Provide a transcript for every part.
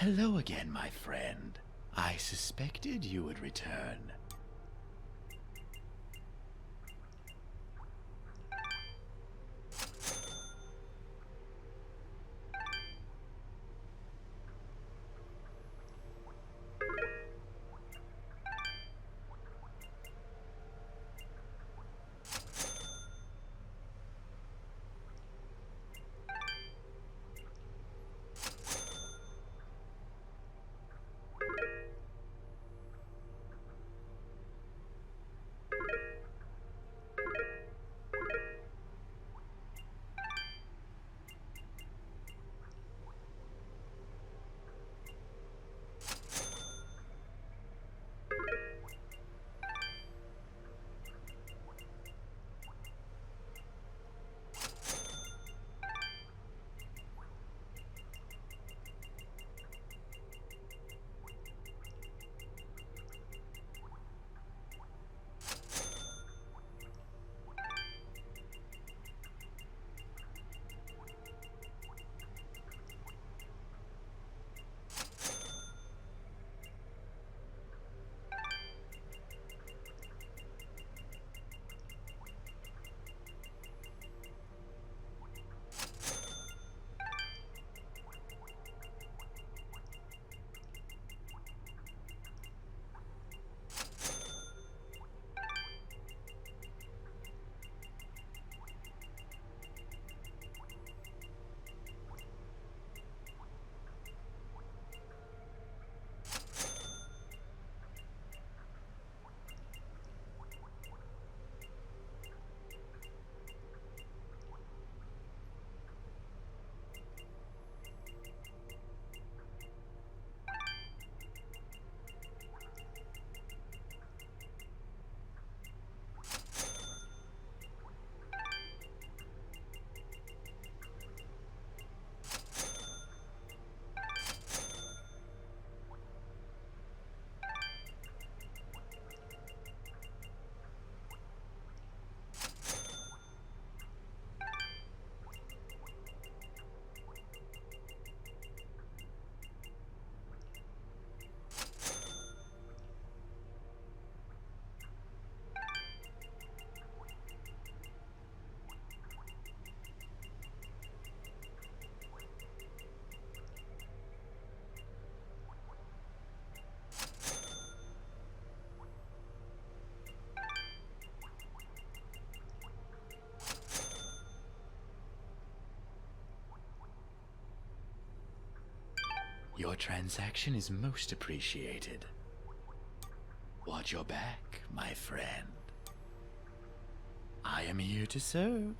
Hello again, my friend. I suspected you would return. Your transaction is most appreciated. Watch your back, my friend. I am here to serve.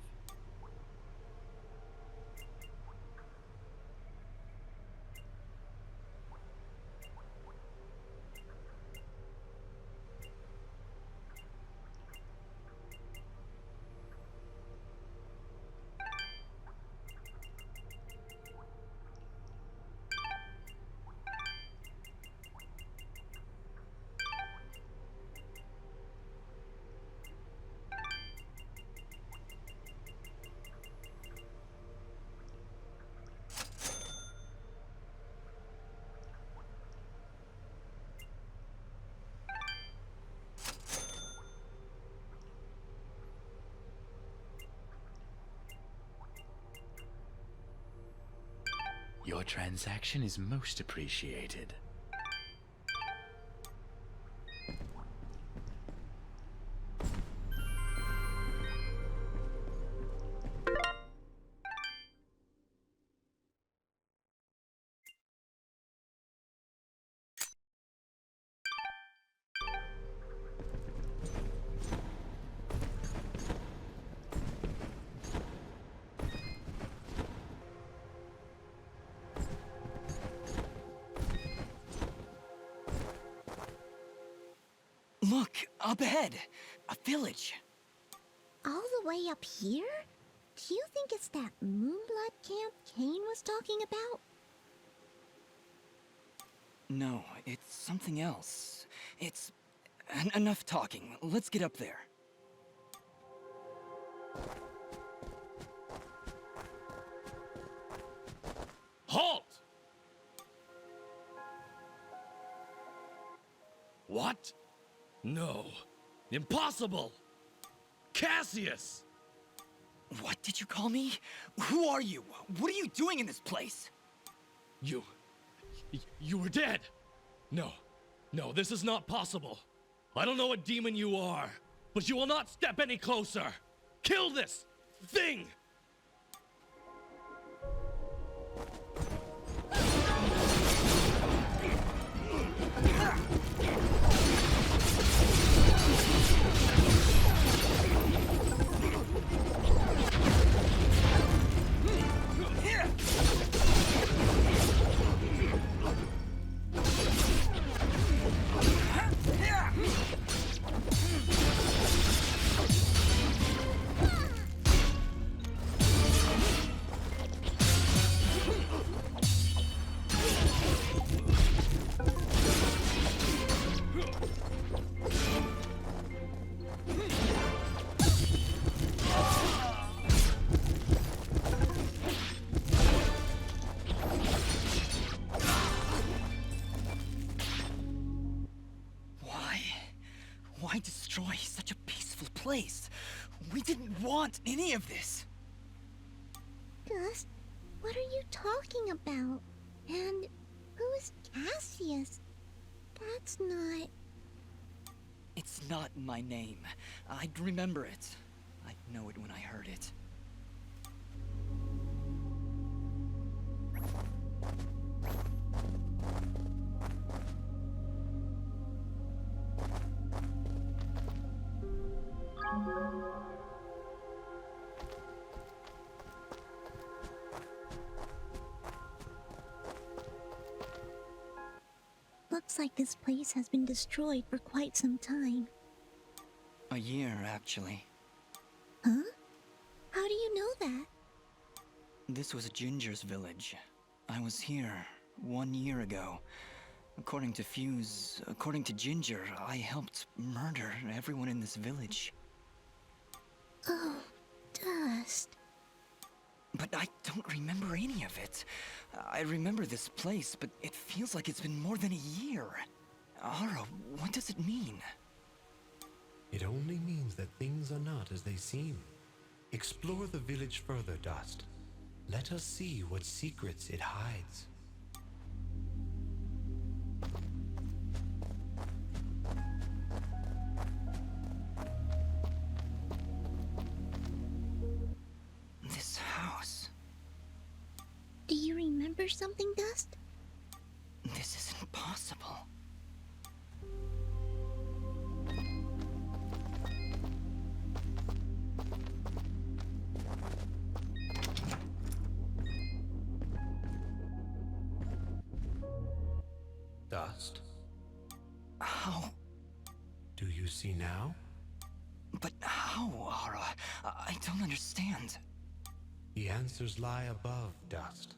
Your transaction is most appreciated. Look, up ahead! A village! All the way up here? Do you think it's that Moonblood camp Kane was talking about? No, it's something else. It's... enough talking. Let's get up there. Halt! What? No. Impossible! Cassius! What did you call me? Who are you? What are you doing in this place? You were dead! No, this is not possible. I don't know what demon you are, but you will not step any closer! Kill this thing! Why destroy such a peaceful place? We didn't want any of this. Dust, what are you talking about? And who is Cassius? That's not... It's not my name. I'd remember it. I'd know it when I heard it. Looks like this place has been destroyed for quite some time. A year, actually. Huh? How do you know that? This was Ginger's village. I was here 1 year ago. According to Fuse, according to Ginger, I helped murder everyone in this village. Oh, Dust. But I don't remember any of it. I remember this place, but it feels like it's been more than a year. Ara, what does it mean? It only means that things are not as they seem. Explore the village further, Dust. Let us see what secrets it hides. This house. Do you remember something, Dust? This isn't possible. Dust, How? do you see now? But how, Ara? I don't understand. The answers lie above, Dust.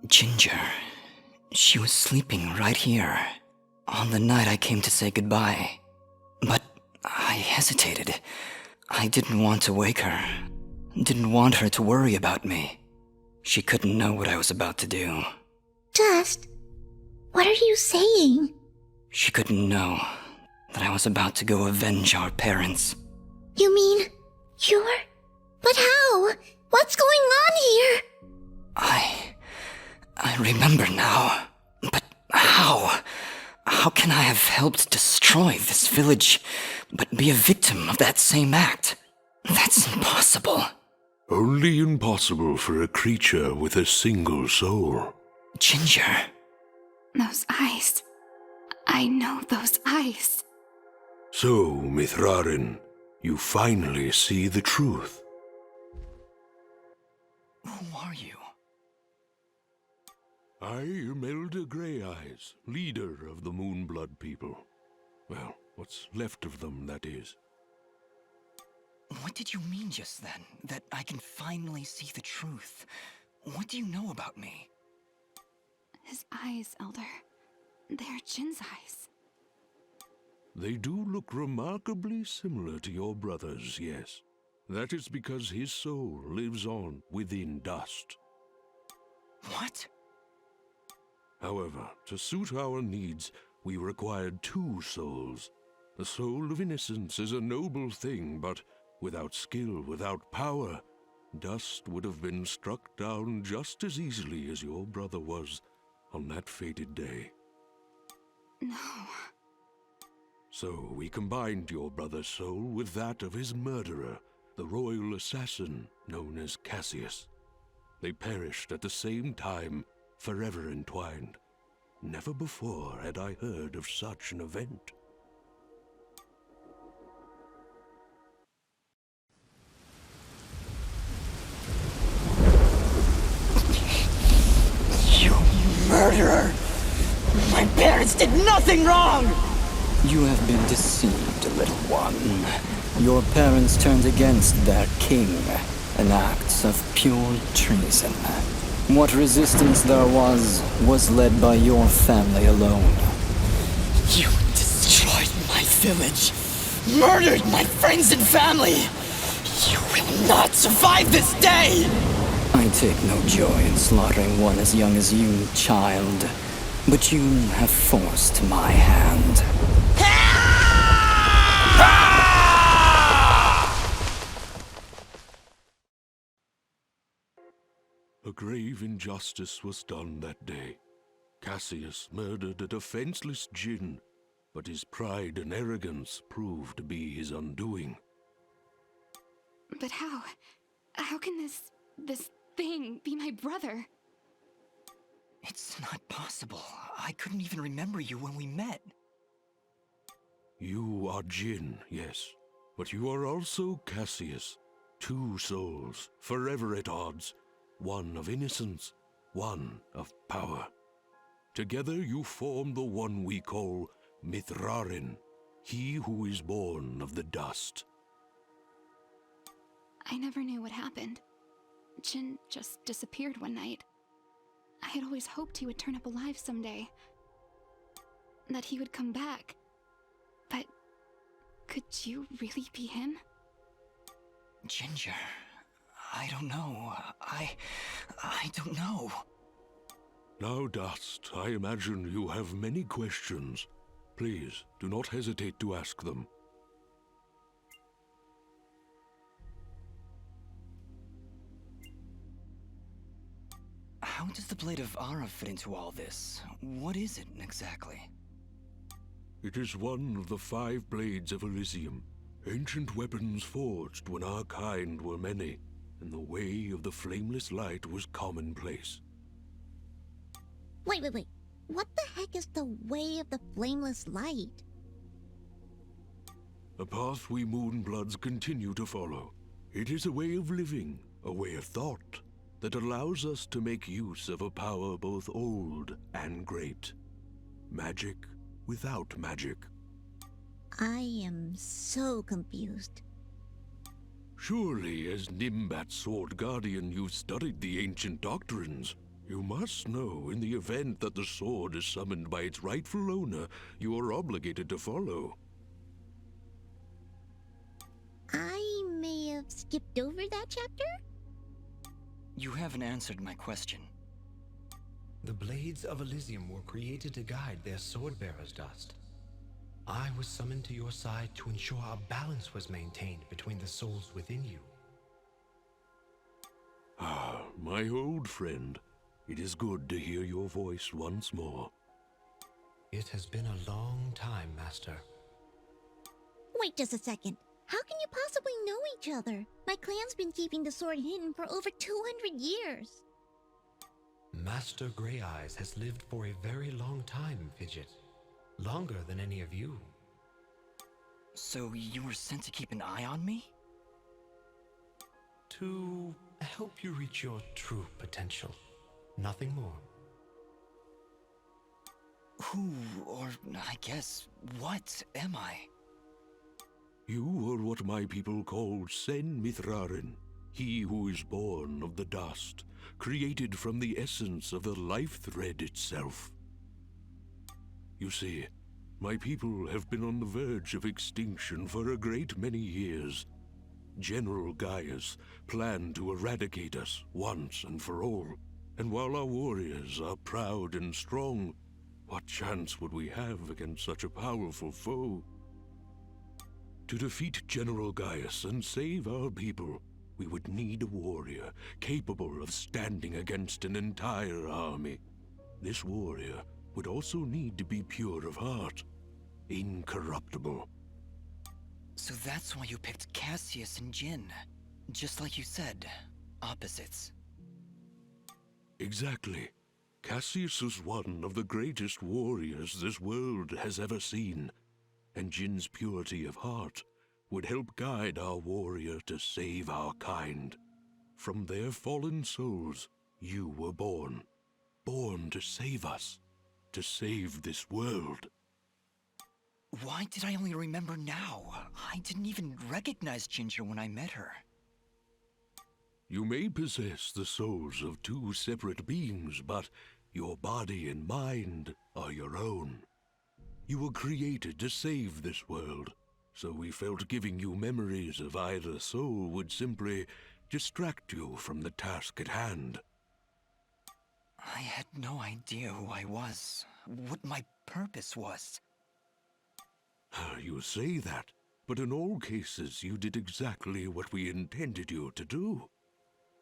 Ginger. She was sleeping right here. On the night I came to say goodbye. But I hesitated. I didn't want to wake her. Didn't want her to worry about me. She couldn't know what I was about to do. Dust, what are you saying? She couldn't know that I was about to go avenge our parents. You mean, you're... But how? What's going on here? I remember now. But how? How can I have helped destroy this village, but be a victim of that same act? That's impossible. Only impossible for a creature with a single soul. Ginger. Those eyes. I know those eyes. So, Mithrarin, you finally see the truth. Who are you? I am Elder Grey Eyes, leader of the Moonblood people. Well, what's left of them, that is. What did you mean just then? That I can finally see the truth? What do you know about me? His eyes, Elder. They're Jin's eyes. They do look remarkably similar to your brother's, yes. That is because his soul lives on within dust. What? However, to suit our needs, we required 2 souls. The soul of innocence is a noble thing, but without skill, without power, dust would have been struck down just as easily as your brother was on that fated day. No. So we combined your brother's soul with that of his murderer, the royal assassin known as Cassius. They perished at the same time, forever entwined. Never before had I heard of such an event. You murderer! My parents did nothing wrong! You have been deceived, little one. Your parents turned against their king, an act of pure treason. What resistance there was led by your family alone. You destroyed my village, murdered my friends and family! You will not survive this day! I take no joy in slaughtering one as young as you, child. But you have forced my hand. A grave injustice was done that day. Cassius murdered a defenseless djinn, but his pride and arrogance proved to be his undoing. But how? How can this thing be my brother? It's not possible. I couldn't even remember you when we met. You are Jinn, yes, but you are also Cassius. 2 souls, forever at odds. One of innocence, one of power. Together you form the one we call Mithrarin, he who is born of the dust. I never knew what happened. Jin just disappeared one night. I had always hoped he would turn up alive someday. That he would come back. But could you really be him? Ginger, I don't know. I don't know. Now, Dust, I imagine you have many questions. Please, do not hesitate to ask them. How does the Blade of Ara fit into all this? What is it, exactly? It is one of the 5 blades of Elysium, ancient weapons forged when our kind were many, and the way of the flameless light was commonplace. Wait. What the heck is the way of the flameless light? A path we Moonbloods continue to follow. It is a way of living, a way of thought, that allows us to make use of a power both old and great. Magic without magic. I am so confused. Surely, as Nimbat's Sword Guardian, you've studied the ancient doctrines. You must know, in the event that the sword is summoned by its rightful owner, you are obligated to follow. I may have skipped over that chapter? You haven't answered my question. The Blades of Elysium were created to guide their sword-bearers, Dust. I was summoned to your side to ensure a balance was maintained between the souls within you. Ah, my old friend. It is good to hear your voice once more. It has been a long time, Master. Wait just a second. How can you possibly know each other? My clan's been keeping the sword hidden for over 200 years. Master Grey Eyes has lived for a very long time, Fidget. Longer than any of you. So you were sent to keep an eye on me? To help you reach your true potential. Nothing more. Who, or I guess, what am I? You are what my people call Sen Mithrarin, he who is born of the dust, created from the essence of the life thread itself. You see, My people have been on the verge of extinction for a great many years. General Gaius planned to eradicate us once and for all, and while our warriors are proud and strong, what chance would we have against such a powerful foe? To defeat General Gaius and save our people, we would need a warrior capable of standing against an entire army. This warrior would also need to be pure of heart, incorruptible. So that's why you picked Cassius and Jin. Just like you said, opposites. Exactly. Cassius is one of the greatest warriors this world has ever seen, and Jin's purity of heart would help guide our warrior to save our kind. From their fallen souls, you were born. Born to save us. To save this world. Why did I only remember now? I didn't even recognize Ginger when I met her. You may possess the souls of two separate beings, but your body and mind are your own. You were created to save this world, so we felt giving you memories of either soul would simply distract you from the task at hand. I had no idea who I was, what my purpose was. You say that, but in all cases you did exactly what we intended you to do.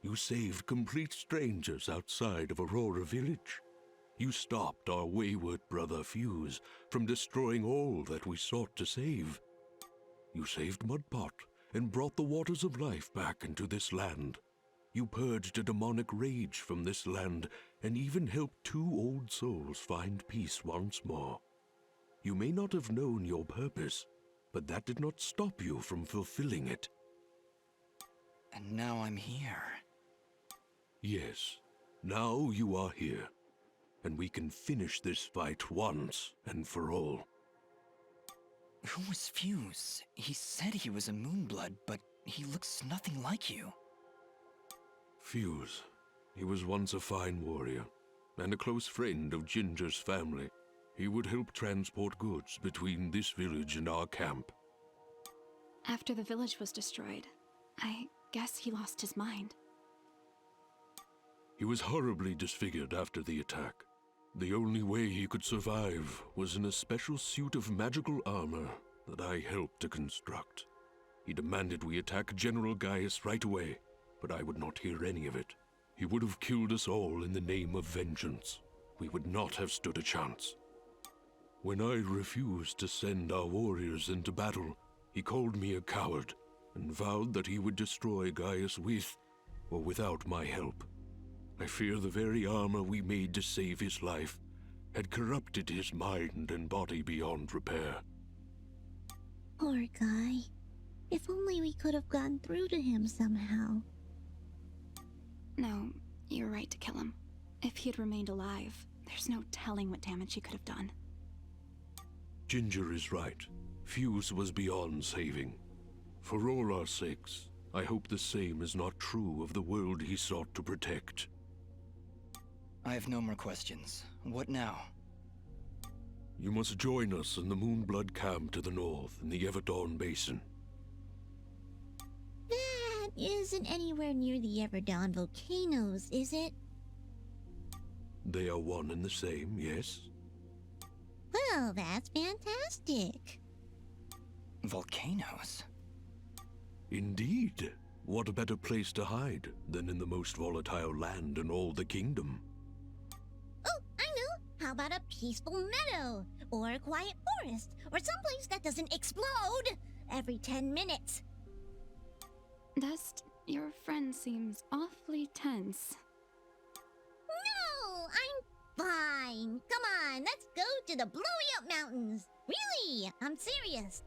You saved complete strangers outside of Aurora Village. You stopped our wayward brother Fuse from destroying all that we sought to save. You saved Mudpot and brought the waters of life back into this land. You purged a demonic rage from this land and even helped two old souls find peace once more. You may not have known your purpose, but that did not stop you from fulfilling it. And now I'm here. Yes, now you are here, and we can finish this fight once and for all. Who was Fuse? He said he was a Moonblood, but he looks nothing like you. Fuse. He was once a fine warrior, and a close friend of Ginger's family. He would help transport goods between this village and our camp. After the village was destroyed, I guess he lost his mind. He was horribly disfigured after the attack. The only way he could survive was in a special suit of magical armor that I helped to construct. He demanded we attack General Gaius right away, but I would not hear any of it. He would have killed us all in the name of vengeance. We would not have stood a chance. When I refused to send our warriors into battle, he called me a coward and vowed that he would destroy Gaius with or without my help. I fear the very armor we made to save his life had corrupted his mind and body beyond repair. Poor guy. If only we could have gone through to him somehow. No, you're right to kill him. If he had remained alive, there's no telling what damage he could have done. Ginger is right. Fuse was beyond saving. For all our sakes, I hope the same is not true of the world he sought to protect. I have no more questions. What now? You must join us in the Moonblood camp to the north in the Everdawn Basin. That isn't anywhere near the Everdawn volcanoes, is it? They are one and the same, yes? Well, that's fantastic. Volcanoes? Indeed. What a better place to hide than in the most volatile land in all the kingdom? Oh, I know! How about a peaceful meadow? Or a quiet forest? Or someplace that doesn't explode every 10 minutes? Dust, your friend seems awfully tense. No, I'm fine. Come on, let's go to the blowy-up mountains. Really, I'm serious.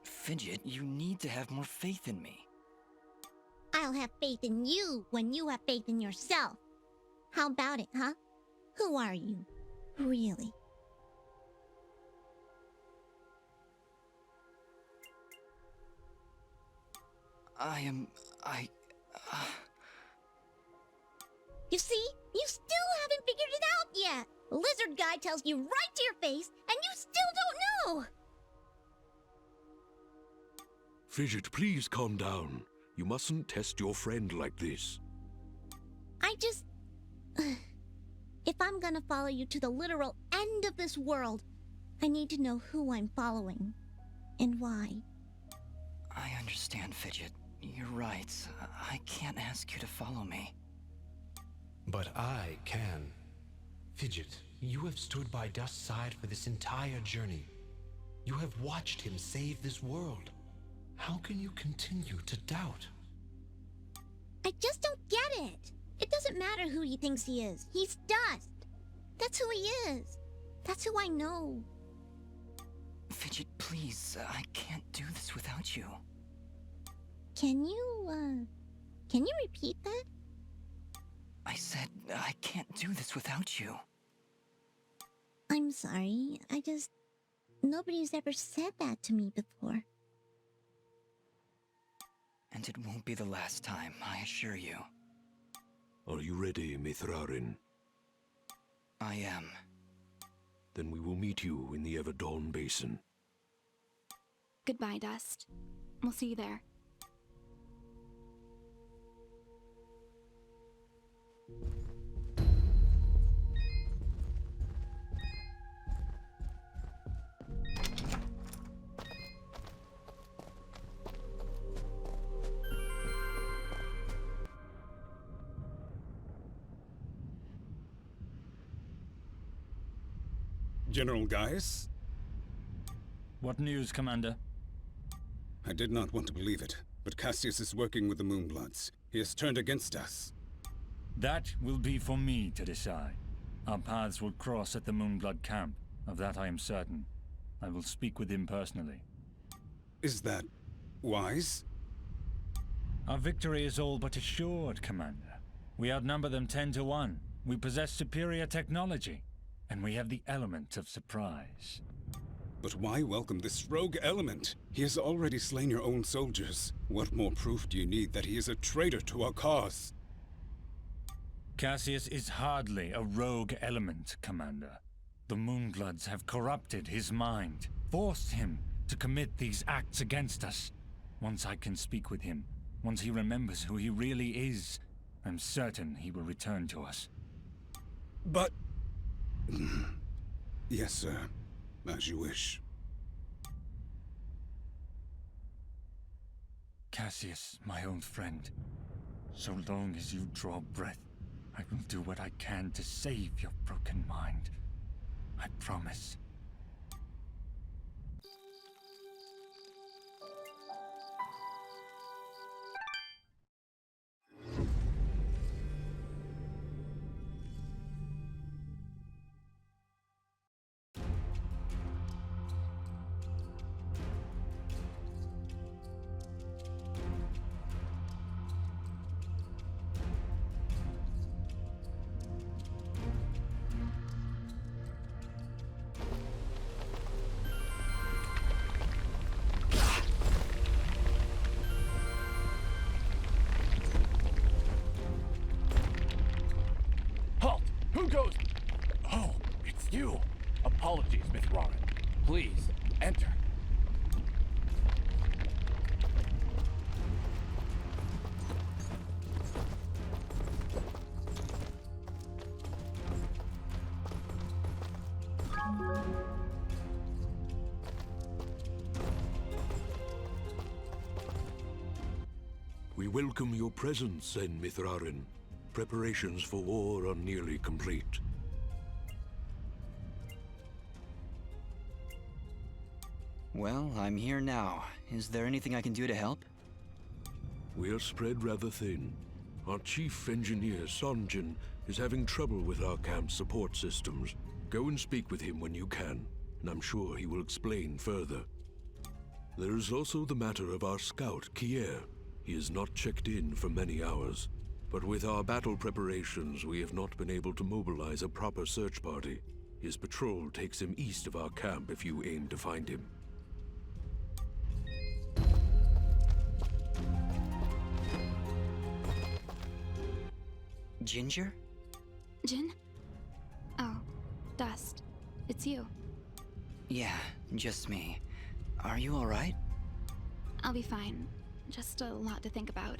Fidget, you need to have more faith in me. I'll have faith in you when you have faith in yourself. How about it, huh? Who are you, really? You see? You still haven't figured it out yet! Lizard guy tells you right to your face, and you still don't know! Fidget, please calm down. You mustn't test your friend like this. I just... If I'm gonna follow you to the literal end of this world, I need to know who I'm following. And why. I understand, Fidget. You're right. I can't ask you to follow me. But I can. Fidget, you have stood by Dust's side for this entire journey. You have watched him save this world. How can you continue to doubt? I just don't get it. It doesn't matter who he thinks he is. He's Dust. That's who he is. That's who I know. Fidget, please. I can't do this without you. Can you repeat that? I said I can't do this without you. I'm sorry. Nobody's ever said that to me before. And it won't be the last time, I assure you. Are you ready, Mithrarin? I am. Then we will meet you in the Everdawn Basin. Goodbye, Dust. We'll see you there. General Gaius? What news, Commander? I did not want to believe it, but Cassius is working with the Moonbloods. He has turned against us. That will be for me to decide. Our paths will cross at the Moonblood camp. Of that I am certain. I will speak with him personally. Is that wise? Our victory is all but assured, Commander. We outnumber them 10 to 1. We possess superior technology. And we have the element of surprise. But why welcome this rogue element? He has already slain your own soldiers. What more proof do you need that he is a traitor to our cause? Cassius is hardly a rogue element, Commander. The Moonbloods have corrupted his mind, forced him to commit these acts against us. Once I can speak with him, once he remembers who he really is, I'm certain he will return to us. But... Yes, sir. As you wish. Cassius, my old friend, so long as you draw breath, I will do what I can to save your broken mind. I promise. Halt! Who goes? Oh, it's you. Apologies, Mithrarin. Please, enter. We welcome your presence, En Mithrarin. Preparations for war are nearly complete. Well, I'm here now. Is there anything I can do to help? We are spread rather thin. Our chief engineer, Sonjin, is having trouble with our camp's support systems. Go and speak with him when you can, and I'm sure he will explain further. There is also the matter of our scout, Kier. He has not checked in for many hours. But with our battle preparations, we have not been able to mobilize a proper search party. His patrol takes him east of our camp if you aim to find him. Ginger? Jin? Oh, Dust, it's you. Yeah, just me. Are you alright? I'll be fine. Just a lot to think about.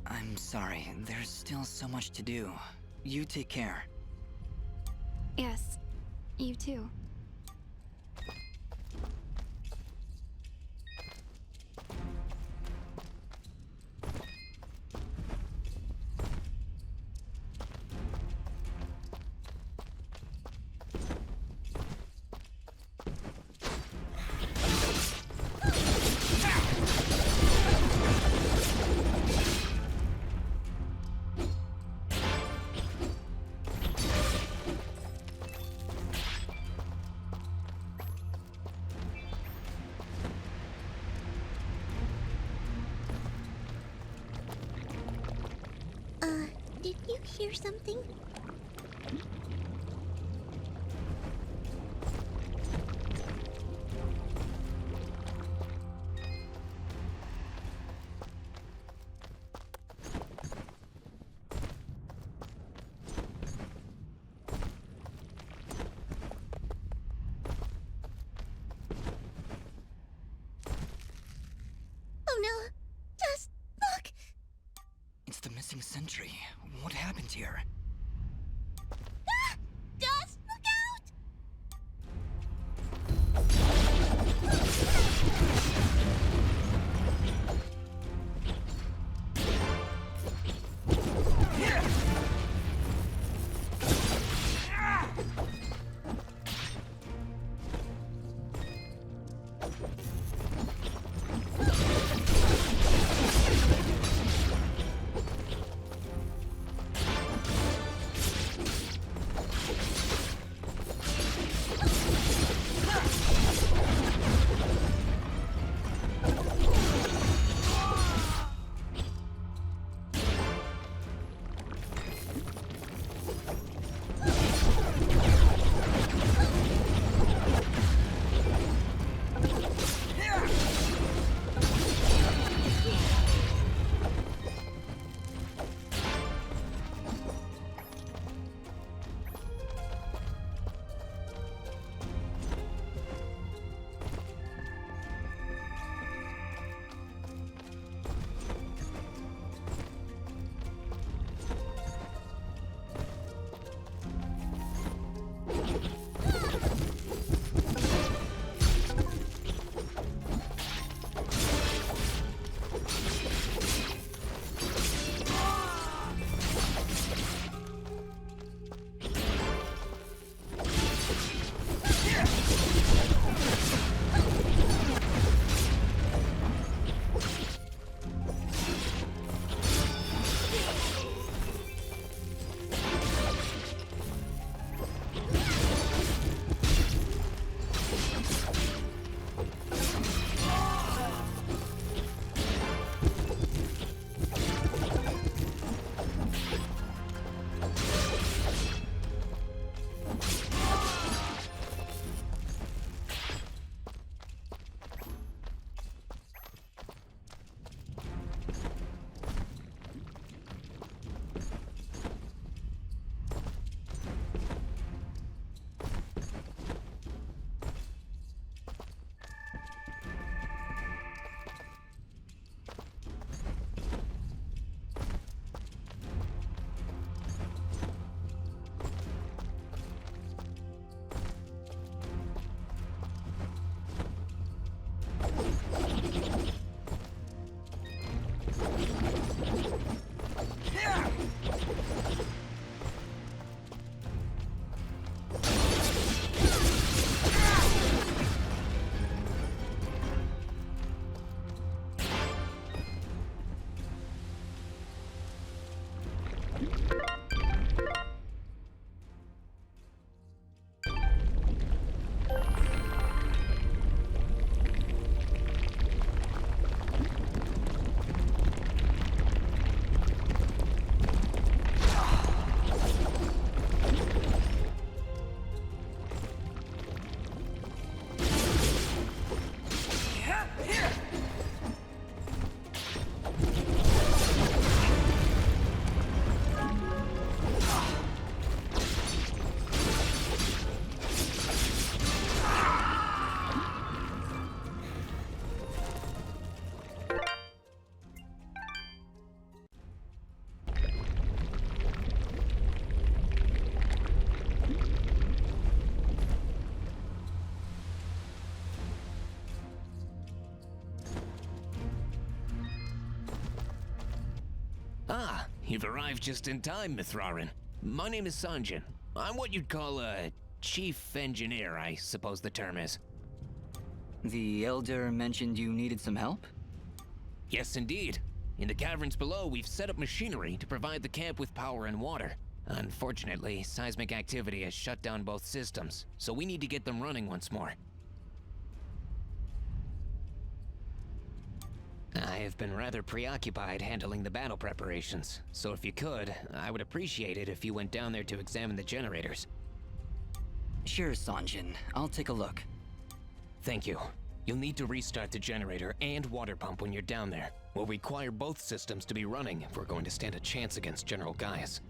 I'm sorry, there's still so much to do. You take care. Yes, you too. Did you hear something? Oh no! Just look! It's the missing sentry. What happened here? Ah! Dust, look out! Ah, you've arrived just in time, Mithrarin. My name is Sanjin. I'm what you'd call a chief engineer, I suppose the term is. The Elder mentioned you needed some help? Yes, indeed. In the caverns below, we've set up machinery to provide the camp with power and water. Unfortunately, seismic activity has shut down both systems, so we need to get them running once more. I have been rather preoccupied handling the battle preparations, so if you could, I would appreciate it if you went down there to examine the generators. Sure, Sanjin. I'll take a look. Thank you. You'll need to restart the generator and water pump when you're down there. We'll require both systems to be running if we're going to stand a chance against General Gaius.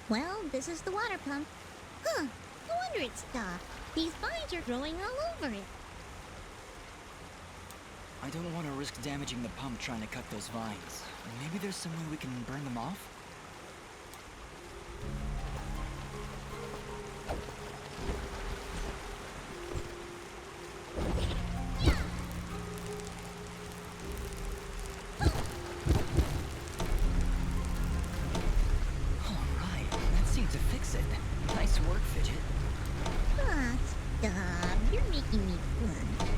Well, this is the water pump. Huh, no wonder it stopped. These vines are growing all over it. I don't want to risk damaging the pump trying to cut those vines. Maybe there's some way we can burn them off? Alright, that seemed to fix it. Nice work, Fidget. Ah, stop. You're making me fun.